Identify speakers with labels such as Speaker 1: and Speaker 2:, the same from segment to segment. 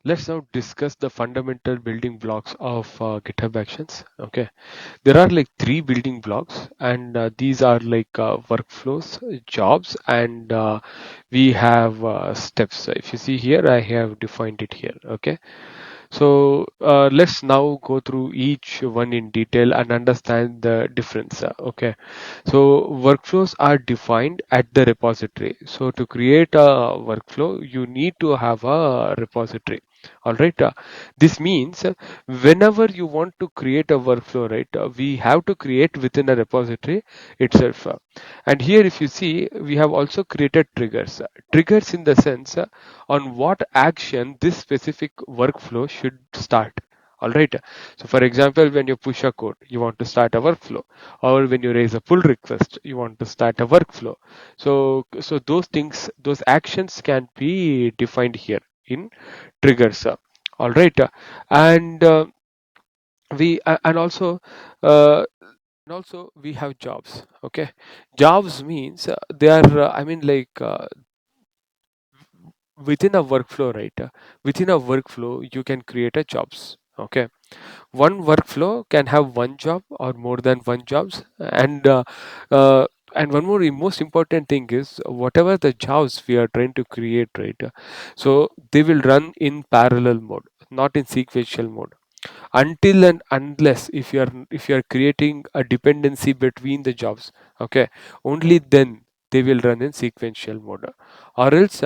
Speaker 1: let's now discuss the fundamental building blocks of GitHub Actions. Okay, there are like three building blocks, and these are like workflows, jobs, and we have steps. So if you see here, I have defined it here. Okay, so let's now go through each one in detail and understand the difference. Okay, so workflows are defined at the repository. So to create a workflow, you need to have a repository. All right. This means whenever you want to create a workflow, right, we have to create within a repository itself. And here, if you see, we have also created triggers. Triggers in the sense on what action this specific workflow should start. All right. So, for example, when you push a code, you want to start a workflow, or when you raise a pull request, you want to start a workflow. So those things, those actions can be defined here in triggers. All right. And we uh, and also we have jobs. Okay, jobs means they are I mean like within a workflow, right? Within a workflow you can create a jobs. Okay, one workflow can have one job or more than one jobs, uh, and one more most important thing is whatever the jobs we are trying to create, right? So they will run in parallel mode, not in sequential mode, until and unless if you are creating a dependency between the jobs. Okay, only then they will run in sequential mode, or else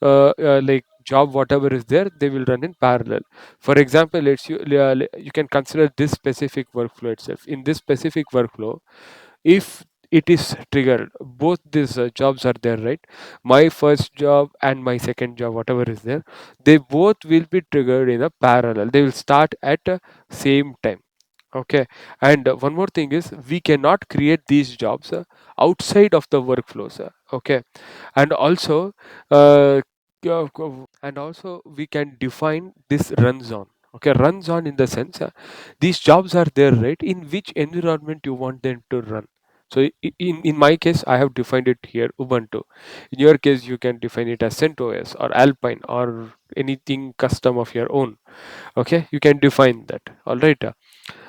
Speaker 1: like job whatever is there, they will run in parallel. For example, you can consider this specific workflow itself. In this specific workflow, if it is triggered, both these jobs are there, right? My first job and my second job, whatever is there, they both will be triggered in a parallel. They will start at same time. Okay, and one more thing is we cannot create these jobs outside of the workflows. Okay, and also uh, we can define this runs on. Okay, runs on in the sense these jobs are there, right, in which environment you want them to run. So in my case, I have defined it here Ubuntu. In your case, you can define it as CentOS or Alpine or anything custom of your own. Okay, you can define that. All right.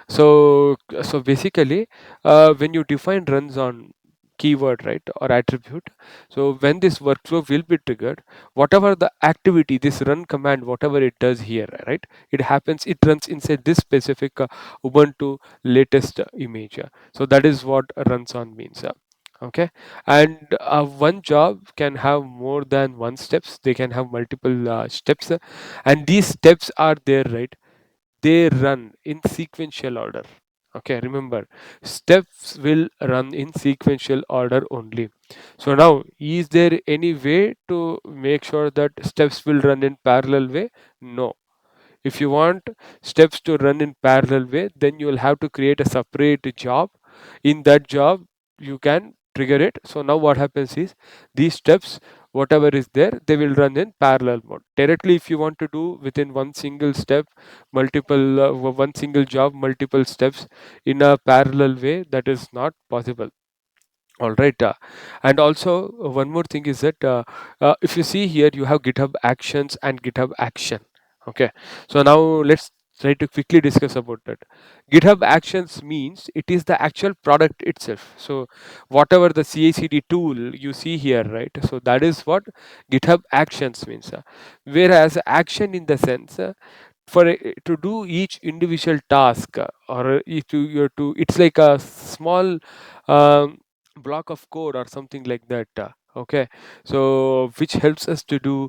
Speaker 1: So basically, when you define runs on keyword, right, or attribute, so when this workflow will be triggered, whatever the activity, this run command, whatever it does here, right, it runs inside this specific Ubuntu latest image. So that is what runs on means. Okay, and one job can have more than one steps. They can have multiple steps, and these steps are there, right? They run in sequential order. Okay, remember, steps will run in sequential order only. So now, is there any way to make sure that steps will run in parallel way? No. If you want steps to run in parallel way, then you will have to create a separate job. In that job, you can trigger it. So now what happens is these steps, whatever is there, they will run in parallel mode. Directly, if you want to do within one single step, one single job, multiple steps in a parallel way, that is not possible. All right. And also, one more thing is that if you see here, you have GitHub Actions and GitHub Action. Okay. So now let's try to quickly discuss about that. GitHub Actions means it is the actual product itself. So whatever the CI/CD tool you see here, right? So that is what GitHub Actions means. Whereas action in the sense to do each individual task or to it's like a small um, block of code or something like that. Okay, so which helps us to do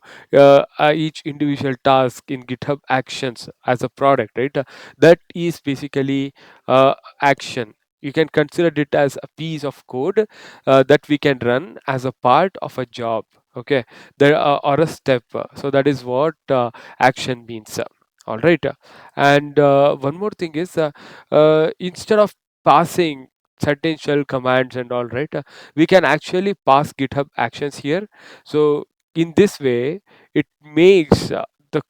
Speaker 1: each individual task in GitHub Actions as a product, right? That is basically action. You can consider it as a piece of code that we can run as a part of a job. Okay, there or a step. So that is what action means. All right. And one more thing is instead of passing certain shell commands and all, right, we can actually pass GitHub Actions here. So in this way, it makes the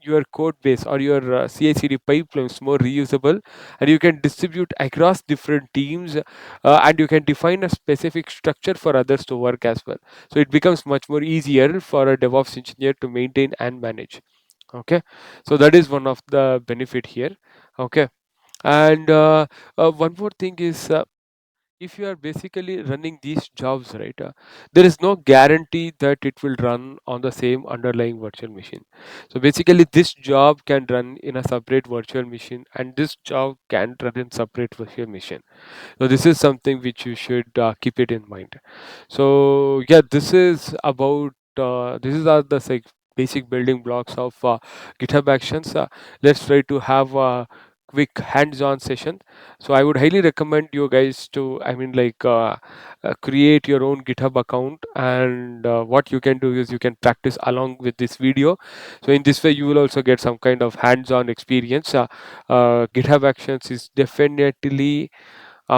Speaker 1: your code base or your CI/CD pipelines more reusable, and you can distribute across different teams, and you can define a specific structure for others to work as well. So it becomes much more easier for a DevOps engineer to maintain and manage. Okay, so that is one of the benefit here. Okay, and one more thing is, if you are basically running these jobs, right, there is no guarantee that it will run on the same underlying virtual machine. So basically this job can run in a separate virtual machine, and this job can run in separate virtual machine. So this is something which you should keep it in mind. So yeah, this is about this is are the basic building blocks of GitHub Actions. Let's try to have a quick hands-on session. So I would highly recommend you guys to, I mean, like, create your own GitHub account, and what you can do is you can practice along with this video. So in this way you will also get some kind of hands-on experience. GitHub Actions is definitely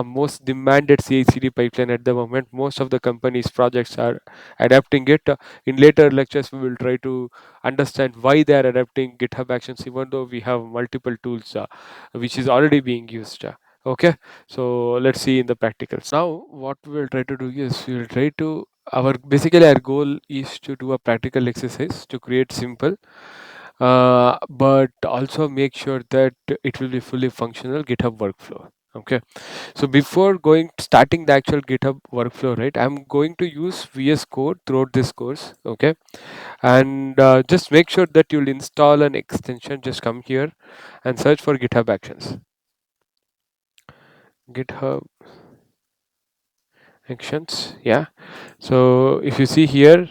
Speaker 1: most demanded CI/CD pipeline at the moment. Most of the companies' projects are adapting it. In later lectures, we will try to understand why they are adapting GitHub Actions, even though we have multiple tools which is already being used. Okay, so let's see in the practicals. Now, what we will try to do is we will try to our basically our goal is to do a practical exercise to create simple, but also make sure that it will be fully functional GitHub workflow. Okay, so before going starting the actual GitHub workflow, right, I'm going to use VS Code throughout this course. Okay, and just make sure that you'll install an extension. Just come here and search for GitHub Actions. GitHub Actions, yeah. So if you see here,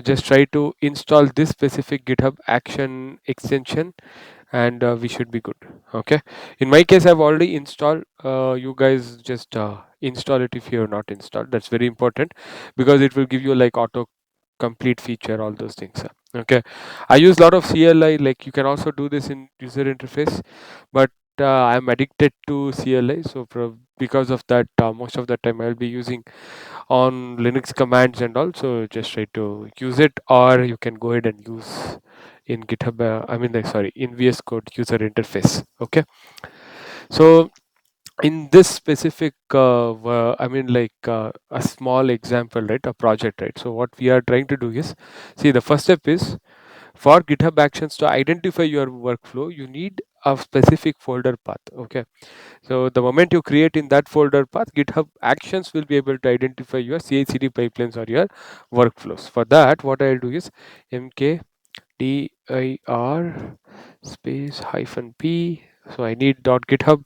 Speaker 1: just try to install this specific GitHub Action extension, and we should be good. Okay, in my case I've already installed. You guys just install it if you have not installed. That's very important, because it will give you like auto complete feature, all those things. Okay, I use a lot of CLI. Like, you can also do this in user interface, but I'm addicted to CLI, so because of that, most of the time I'll be using on Linux commands and also just try to use it, or you can go ahead and use in GitHub. I mean, like, sorry, in VS Code user interface. Okay, so in this specific, I mean, like, a small example, right, a project, right. So what we are trying to do is, see, the first step is for GitHub Actions to identify your workflow. You need a specific folder path. Okay, so the moment you create in that folder path, GitHub Actions will be able to identify your CI/CD pipelines or your workflows. For that, what I'll do is mkdir space hyphen p. So I need dot github.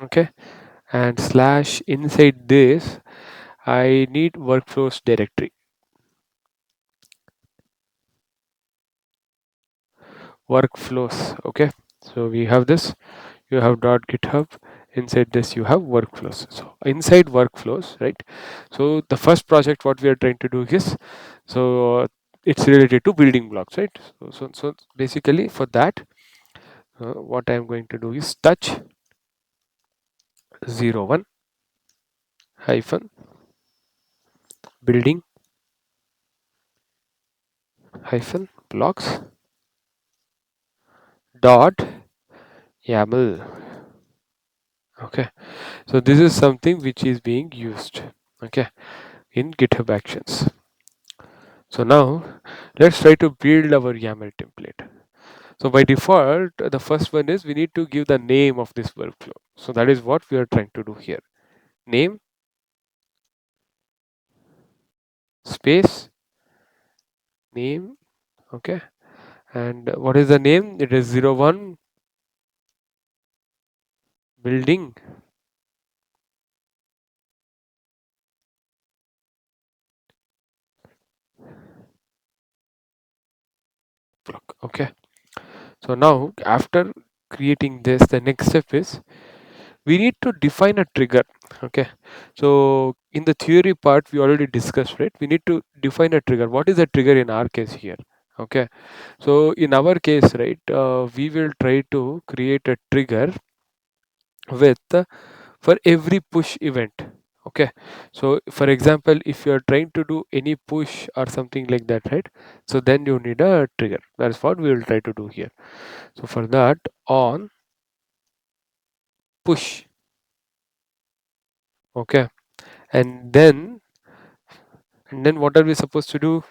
Speaker 1: Okay, and slash inside this I need workflows directory. Workflows. Okay, so we have this. You have dot github. Inside this you have workflows. So inside workflows, right, so the first project what we are trying to do is, so it's related to building blocks, right. So basically for that, what I am going to do is touch 01 hyphen building hyphen blocks dot YAML. Okay, so this is something which is being used, okay, in GitHub Actions. So now let's try to build our YAML template. So by default, the first one is we need to give the name of this workflow. So that is what we are trying to do here. Name space name. Okay, and what is the name? It is 01 building block. Okay, so now after creating this, the next step is we need to define a trigger. Okay, so in the theory part we already discussed, right. We need to define a trigger. What is a trigger in our case here? Okay, so in our case, right, we will try to create a trigger with for every push event. Okay, so for example, if you are trying to do any push or something like that, right, so then you need a trigger. That's what we will try to do here. So for that, on push. Okay, and then what are we supposed to do?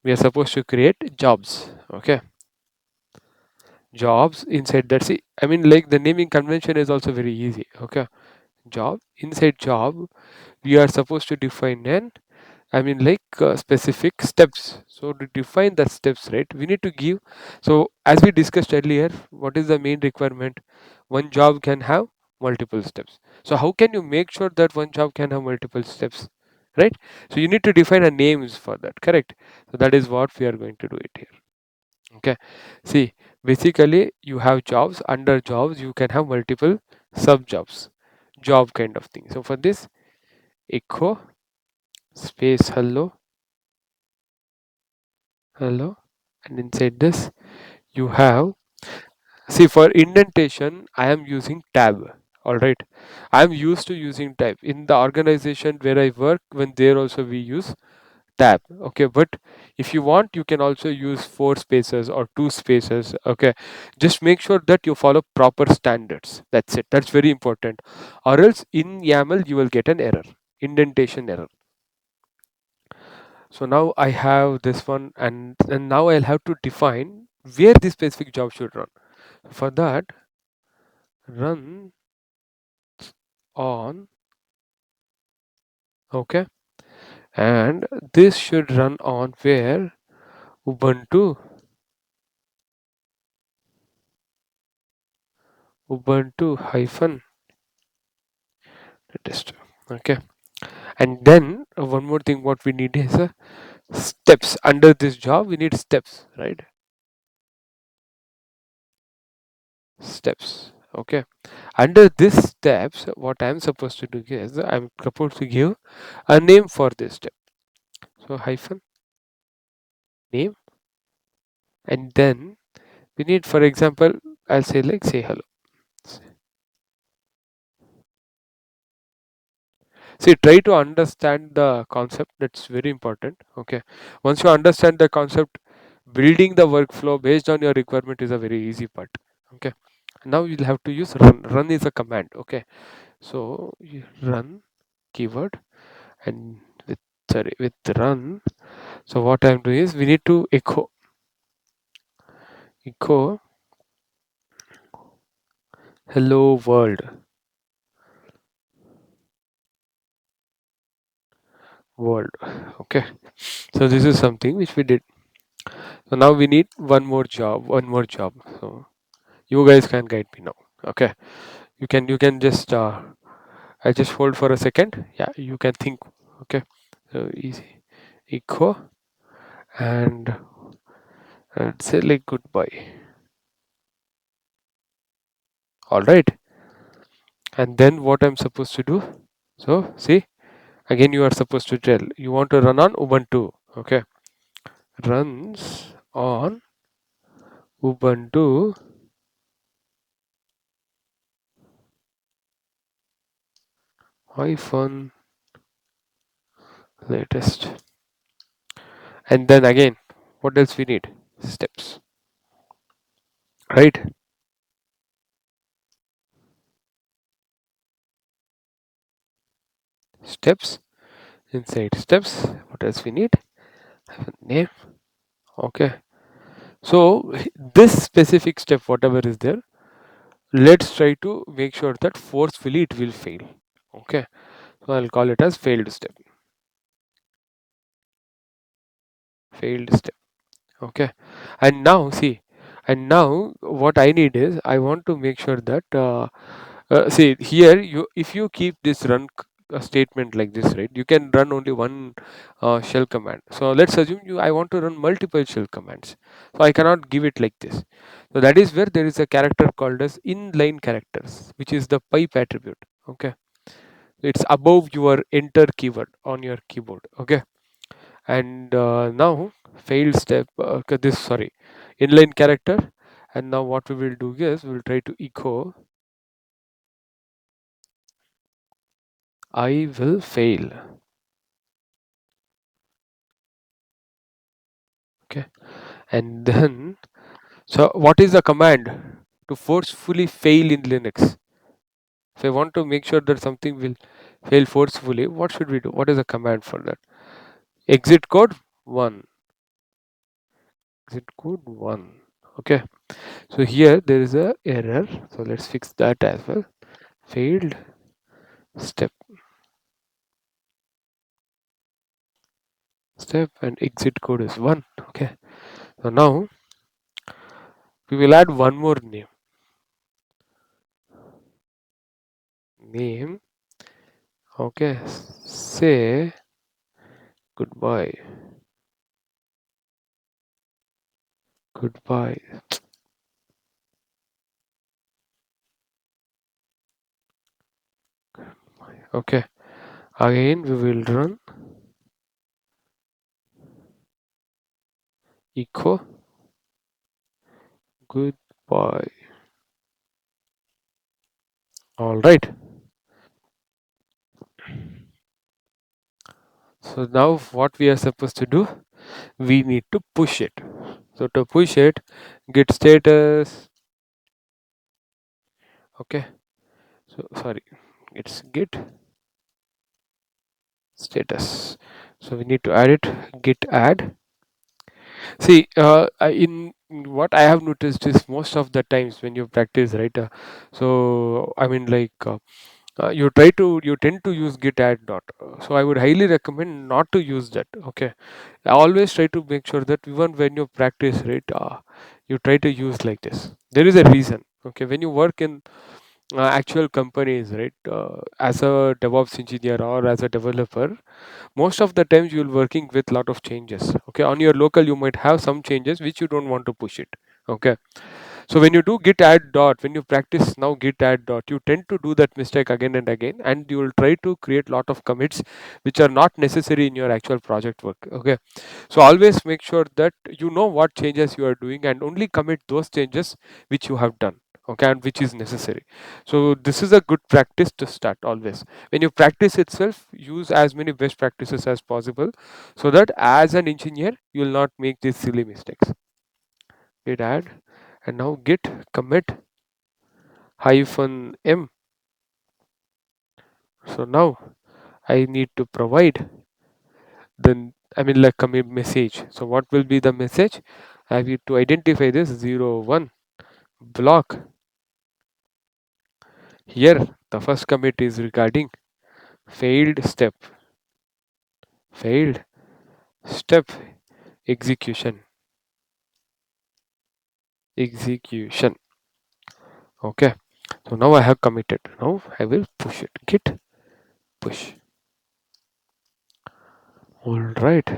Speaker 1: we are supposed to create jobs. Okay, jobs inside that. See, I mean, like the naming convention is also very easy. Okay, job inside job, we are supposed to define an, I mean, like specific steps. So to define the steps, right, we need to give. So as we discussed earlier, what is the main requirement? One job can have multiple steps. So how can you make sure that one job can have multiple steps, right? So you need to define a names for that, correct? So that is what we are going to do it here. Okay. See, basically you have jobs. Under jobs, you can have multiple sub jobs, job kind of thing. So for this, echo space hello, hello, and inside this you have, see, for indentation I am using tab. All right, I am used to using tab in the organization where I work. When there also we use tab. Okay, but if you want, you can also use four spaces or two spaces. Okay, just make sure that you follow proper standards. That's it, that's very important, or else in YAML you will get an error, indentation error. So now I have this one, and now I'll have to define where this specific job should run. For that, run on, okay, and this should run on where Ubuntu, Ubuntu hyphen test. Okay, and then one more thing, what we need is steps. Under this job, we need steps, right? Steps. Okay. Under this steps, what I'm supposed to do is I'm supposed to give a name for this step. So hyphen name, and then we need, for example, I'll say like say hello. See, try to understand the concept. That's very important. Okay. Once you understand the concept, building the workflow based on your requirement is a very easy part. Okay. Now you'll have to use run. Run is a command. Okay. So you run keyword, and with, sorry, with run. So what I'm doing is we need to echo hello world, world. Okay. So this is something which we did. So now we need one more job. So you guys can guide me now. Okay, you can just I just hold for a second. Yeah, you can think. Okay, so easy echo, and say like goodbye. All right, and then what I'm supposed to do? So see, again you are supposed to tell you want to run on Ubuntu. Okay, runs on Ubuntu hyphen latest, and then again, what else we need? Steps, right? Steps, inside steps, what else we need? Have a name. Okay, so this specific step, whatever is there, let's try to make sure that forcefully it will fail. Okay, so I'll call it as failed step. Failed step. Okay, and now see, and now what I need is I want to make sure that see here, you if you keep this run a statement like this, right, you can run only one shell command. So let's assume I want to run multiple shell commands, so I cannot give it like this. So that is where there is a character called as inline characters, which is the pipe attribute. Okay, it's above your enter keyword on your keyboard. Okay, and now failed step, this, sorry, inline character, and now what we will do is we will try to echo I will fail. Okay, and then, so what is the command to forcefully fail in Linux? If I want to make sure that something will fail forcefully, what should we do? What is the command for that? Exit code 1. exit code 1. Okay, so here there is a error, so let's fix that as well. Failed step, and exit code is 1. Okay, so now we will add one more name. Okay, say goodbye. Goodbye. Okay, again we will run echo goodbye. All right. So now what we are supposed to do? We need to push it. So to push it, git status. Okay. So sorry, it's git status. So we need to add it. Git add. See, in what I have noticed is most of the times when you practice, right? So I mean, like you tend to use git add dot. So I would highly recommend not to use that. Okay, I always try to make sure that even when you practice, right, you try to use like this. There is a reason. Okay, when you work in actual companies, right, as a DevOps engineer or as a developer, most of the times you'll working with lot of changes. Okay, on your local you might have some changes which you don't want to push it. Okay, so when you do git add dot, when you practice now git add dot, you tend to do that mistake again and again, and you will try to create lot of commits which are not necessary in your actual project work. Okay, so always make sure that you know what changes you are doing and only commit those changes which you have done. Okay, and which is necessary. So this is a good practice to start always. When you practice itself, use as many best practices as possible so that as an engineer you will not make these silly mistakes. Git add, and now git commit hyphen m. So now I need to provide the, I mean, like commit message. So what will be the message? I need to identify this 01 block. Here the first commit is regarding failed step, failed step execution, execution. Okay, so now I have committed. Now I will push it. Git push. All right.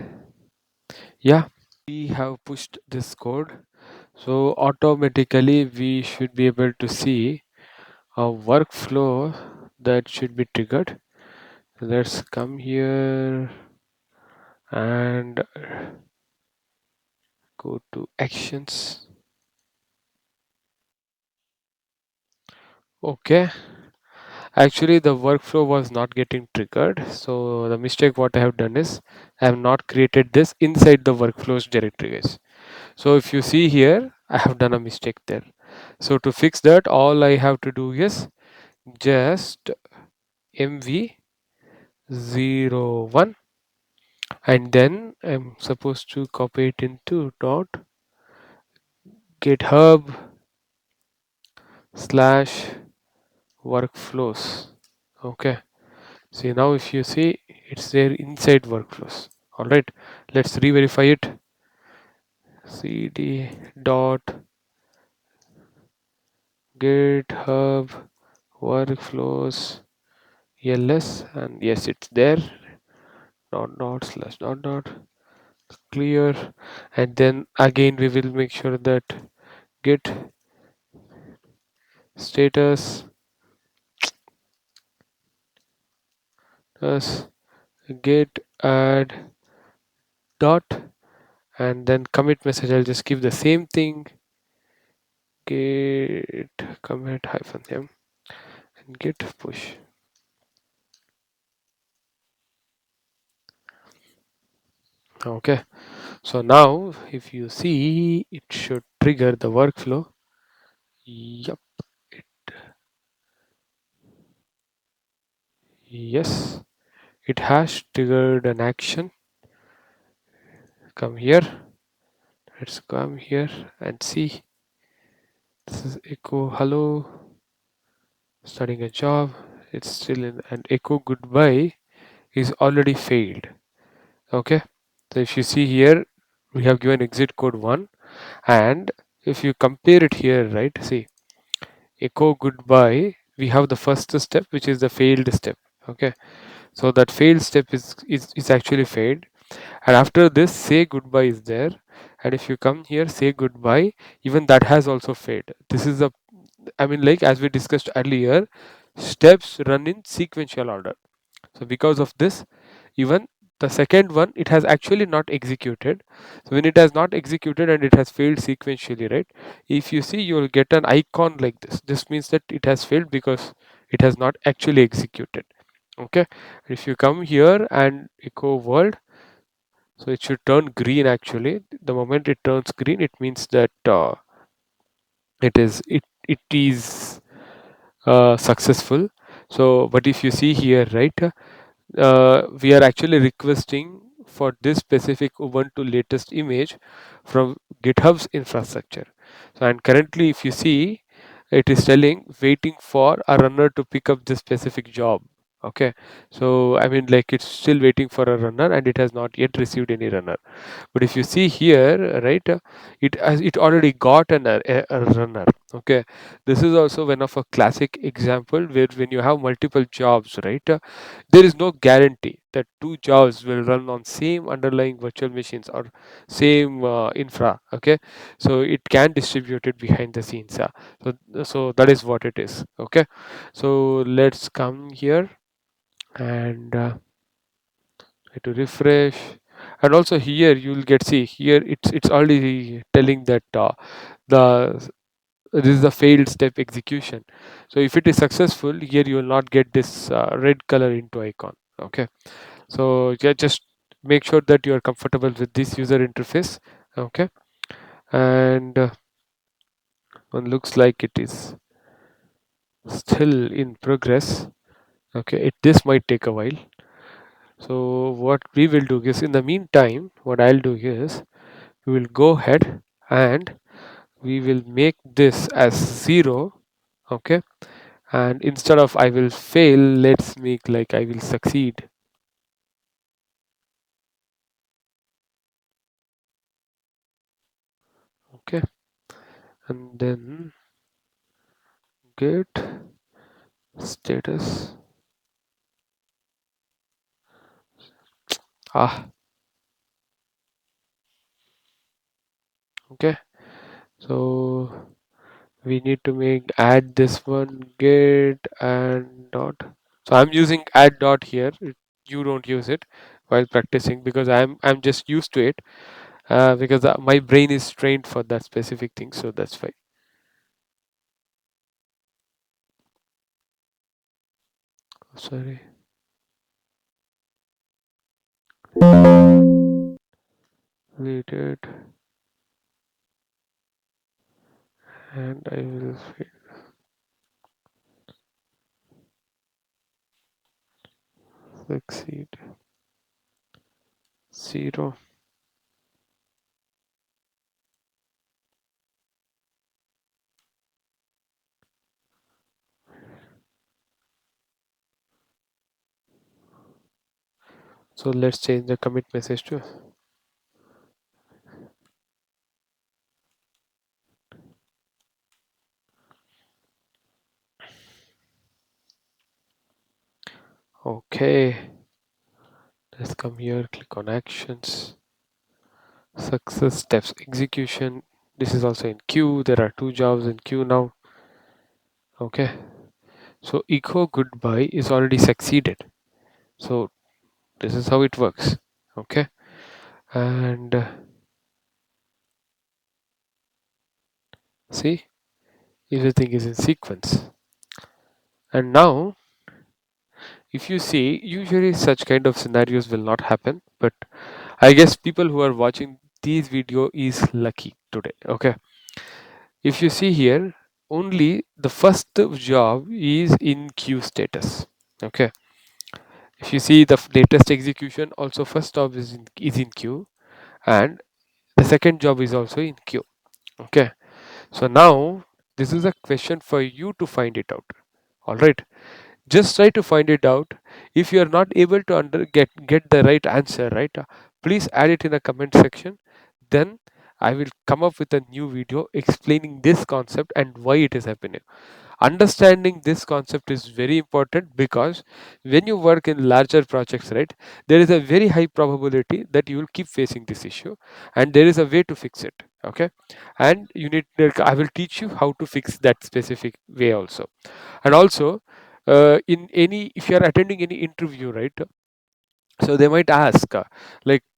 Speaker 1: Yeah, we have pushed this code. So automatically we should be able to see a workflow that should be triggered. Let's come here and go to actions. Okay, actually the workflow was not getting triggered. So the mistake what I have done is I have not created this inside the workflows directory, guys. So if you see here, I have done a mistake there. So to fix that, all I have to do is just mv01, and then I'm supposed to copy it into dot github slash workflows. Okay, see now if you see, it's there inside workflows. All right, let's re-verify it. Cd dot github workflows ls, and yes, it's there. Dot dot slash dot dot clear, and then again we will make sure that git status as git add dot, and then commit message I'll just give the same thing, git commit hyphen m and git push. Okay, so now if you see, it should trigger the workflow. Yup, yes, it has triggered an action. Come here, Let's come here and see. This is echo hello, starting a job. It's still in, and echo goodbye is already failed. Okay. So if you see here, we have given exit code 1, and if you compare it here, right, see, echo goodbye, we have the first step, which is the failed step. Okay. So that failed step is actually failed, and after this say goodbye is there, and if you come here say goodbye, even that has also failed. This is the, I mean, like as we discussed earlier, steps run in sequential order. So because of this, even the second one, it has actually not executed. So when it has not executed and it has failed sequentially, right, if you see, you will get an icon like this means that it has failed because it has not actually executed. Okay. If you come here and echo world, so it should turn green. Actually, the moment it turns green, it means that it is successful. So but if you see here, right, we are actually requesting for this specific Ubuntu latest image from GitHub's infrastructure. So, and currently, if you see, it is telling waiting for a runner to pick up this specific job. Okay, so I mean, like it's still waiting for a runner, and it has not yet received any runner. But if you see here, right, it already got a runner. Okay, this is also one of a classic example where when you have multiple jobs, right, there is no guarantee that two jobs will run on same underlying virtual machines or same infra. Okay, so it can distribute it behind the scenes. So that is what it is. Okay, so let's come here and try to refresh. And also here you will get, see here, it's already telling that the this is a failed step execution. So if it is successful, here you will not get this red color into icon. Okay, so yeah, just make sure that you are comfortable with this user interface. Okay, and one looks like it is still in progress. Okay, this might take a while. So what we will do is, in the meantime, what I'll do is we will go ahead and we will make this as 0. Okay, and instead of I will fail, let's make like I will succeed. Okay, and then get status. Okay, so we need to make add this one get and dot. So I'm using add dot here. You don't use it while practicing because I'm just used to it, because my brain is trained for that specific thing, so that's why. Sorry. We did, and I will succeed 0. So let's change the commit message to okay. Let's come here, click on actions, success steps execution. This is also in queue. There are two jobs in queue now. Okay, so echo goodbye is already succeeded. So this is how it works. Okay, and see, everything is in sequence. And now if you see, usually such kind of scenarios will not happen, but I guess people who are watching these video is lucky today. Okay, if you see here, only the first job is in queue status. Okay, if you see the latest execution, also first job is in queue, and The second job is also in queue. Okay. So now this is a question for you to find it out. All right. Just try to find it out. If you are not able to get the right answer, right, please add it in the comment section. Then I will come up with a new video explaining this concept and why it is happening. Understanding this concept is very important because when you work in larger projects, right, there is a very high probability that you will keep facing this issue, and there is a way to fix it. Okay. And I will teach you how to fix that specific way also. And also, in any if you are attending any interview, right, so they might ask,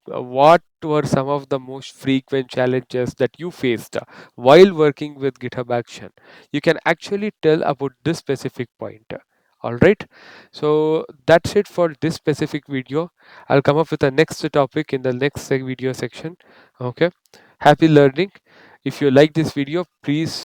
Speaker 1: what were some of the most frequent challenges that you faced while working with GitHub Action? You can actually tell about this specific point. All right. So that's it for this specific video. I'll come up with the next topic in the next video section. Okay. Happy learning. If you like this video, please